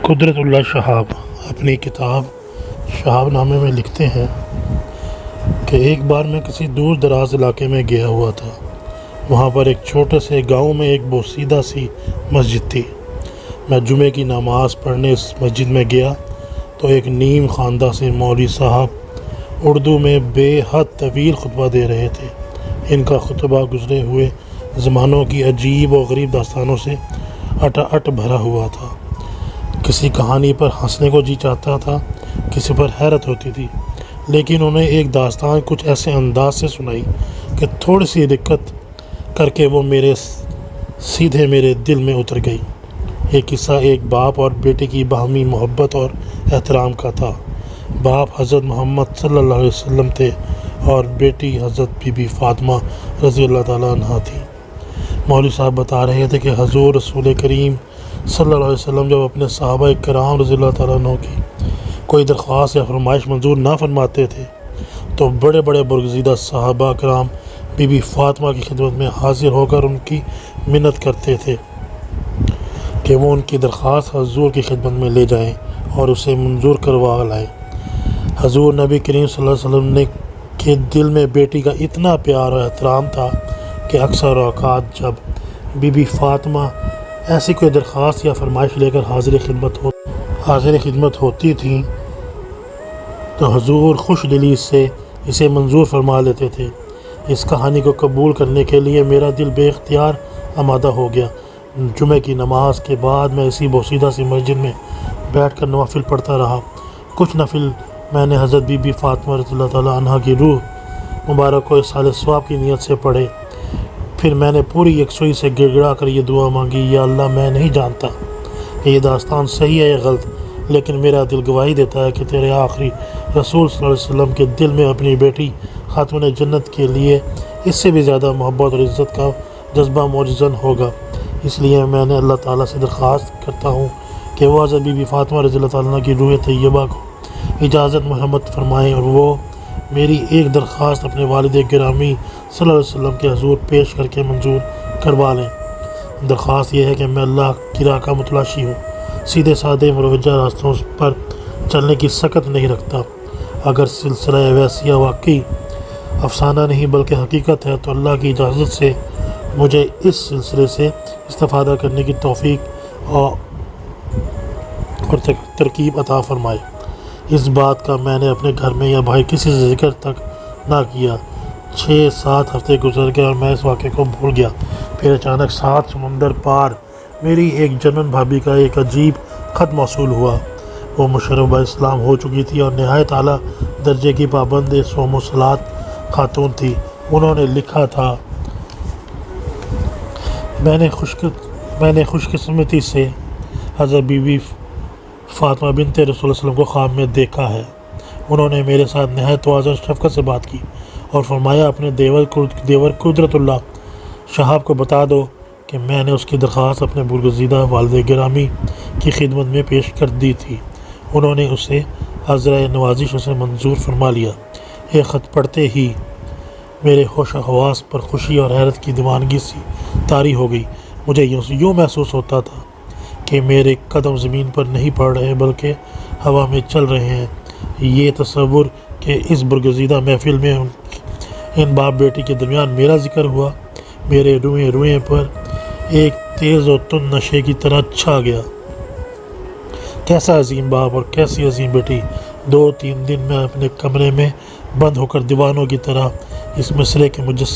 قدرت اللہ شہاب اپنی کتاب شہاب نامے میں لکھتے ہیں کہ ایک بار میں کسی دور دراز علاقے میں گیا ہوا تھا۔ وہاں پر ایک چھوٹے سے گاؤں میں ایک بوسیدہ سی مسجد تھی۔ میں جمعے کی نماز پڑھنے اس مسجد میں گیا تو ایک نیم خواندہ سے مولوی صاحب اردو میں بے حد طویل خطبہ دے رہے تھے۔ ان کا خطبہ گزرے ہوئے زمانوں کی عجیب و غریب داستانوں سے اٹا بھرا ہوا تھا۔ کسی کہانی پر ہنسنے کو جی چاہتا تھا، کسی پر حیرت ہوتی تھی، لیکن انہیں ایک داستان کچھ ایسے انداز سے سنائی کہ تھوڑی سی دقت کر کے وہ سیدھے میرے دل میں اتر گئی۔ یہ قصہ ایک باپ اور بیٹے کی باہمی محبت اور احترام کا تھا۔ باپ حضرت محمد صلی اللہ علیہ وسلم تھے اور بیٹی حضرت بی بی فاطمہ رضی اللہ تعالیٰ عنہا تھی۔ مولوی صاحب بتا رہے تھے کہ حضور رسول کریم صلی اللہ علیہ وسلم جب اپنے صحابہ کرام رضی اللہ تعالیٰ عنہ کی کوئی درخواست یا فرمائش منظور نہ فرماتے تھے تو بڑے بڑے برگزیدہ صحابہ کرام بی بی فاطمہ کی خدمت میں حاضر ہو کر ان کی منت کرتے تھے کہ وہ ان کی درخواست حضور کی خدمت میں لے جائیں اور اسے منظور کروا لائیں۔ حضور نبی کریم صلی اللہ علیہ وسلم کے دل میں بیٹی کا اتنا پیار اور احترام تھا کہ اکثر اوقات جب بی بی فاطمہ ایسی کوئی درخواست یا فرمائش لے کر حاضر خدمت ہوتی تھیں تو حضور خوش دلی سے اسے منظور فرما لیتے تھے۔ اس کہانی کو قبول کرنے کے لیے میرا دل بے اختیار آمادہ ہو گیا۔ جمعے کی نماز کے بعد میں اسی بوسیدہ سی مسجد میں بیٹھ کر نوافل پڑھتا رہا۔ کچھ نفل میں نے حضرت بی بی فاطمہ رضی اللہ تعالیٰ عنہ کی روح مبارک کو اصحال ثواب کی نیت سے پڑھے۔ پھر میں نے پوری یکسوئی سے گڑ گڑا کر یہ دعا مانگی، یا اللہ میں نہیں جانتا کہ یہ داستان صحیح ہے یا غلط، لیکن میرا دل گواہی دیتا ہے کہ تیرے آخری رسول صلی اللہ علیہ وسلم کے دل میں اپنی بیٹی خاتون جنت کے لیے اس سے بھی زیادہ محبت اور عزت کا جذبہ موجزن ہوگا۔ اس لیے میں نے اللہ تعالیٰ سے درخواست کرتا ہوں کہ وہ حضرت بی بی فاطمہ رضی اللہ تعالیٰ عنہ کی روح طیبہ کو اجازت محمد فرمائیں اور وہ میری ایک درخواست اپنے والد گرامی صلی اللہ علیہ وسلم کے حضور پیش کر کے منظور کروا لیں۔ درخواست یہ ہے کہ میں اللہ کی راہ کا متلاشی ہوں، سیدھے سادے مروجہ راستوں پر چلنے کی سکت نہیں رکھتا۔ اگر سلسلہ ویسیہ واقعی افسانہ نہیں بلکہ حقیقت ہے تو اللہ کی اجازت سے مجھے اس سلسلے سے استفادہ کرنے کی توفیق اور ترکیب عطا فرمائے۔ اس بات کا میں نے اپنے گھر میں یا بھائی کسی سے ذکر تک نہ کیا۔ 6-7 ہفتے گزر گئے اور میں اس واقعے کو بھول گیا۔ پھر اچانک 7 سمندر پار میری ایک جرمن بھابھی کا ایک عجیب خط موصول ہوا۔ وہ مشربہ اسلام ہو چکی تھی اور نہایت اعلیٰ درجے کی پابند صوم و صلات خاتون تھی۔ انہوں نے لکھا تھا، میں نے خوش قسمتی سے حضرت بی بی فاطمہ بنت رسول اللہ علیہ وسلم کو خواب میں دیکھا ہے۔ انہوں نے میرے ساتھ نہایت تواضع اور شفقت سے بات کی اور فرمایا اپنے دیور قدرت اللہ شہاب کو بتا دو کہ میں نے اس کی درخواست اپنے برگزیدہ والد گرامی کی خدمت میں پیش کر دی تھی۔ انہوں نے اسے عذرۂ نوازش اسے منظور فرما لیا۔ یہ خط پڑھتے ہی میرے ہوش و حواس پر خوشی اور حیرت کی دیوانگی سی طاری ہو گئی۔ مجھے یوں محسوس ہوتا تھا کہ میرے قدم زمین پر نہیں پڑ رہے بلکہ ہوا میں چل رہے ہیں۔ یہ تصور کہ اس برگزیدہ محفل میں ان باپ بیٹی کے درمیان میرا ذکر ہوا، میرے روئیں پر ایک تیز و تند نشے کی طرح چھا گیا۔ کیسا عظیم باپ اور کیسی عظیم بیٹی! 2-3 دن میں اپنے کمرے میں بند ہو کر دیوانوں کی طرح اس مسئلے کے مجسمے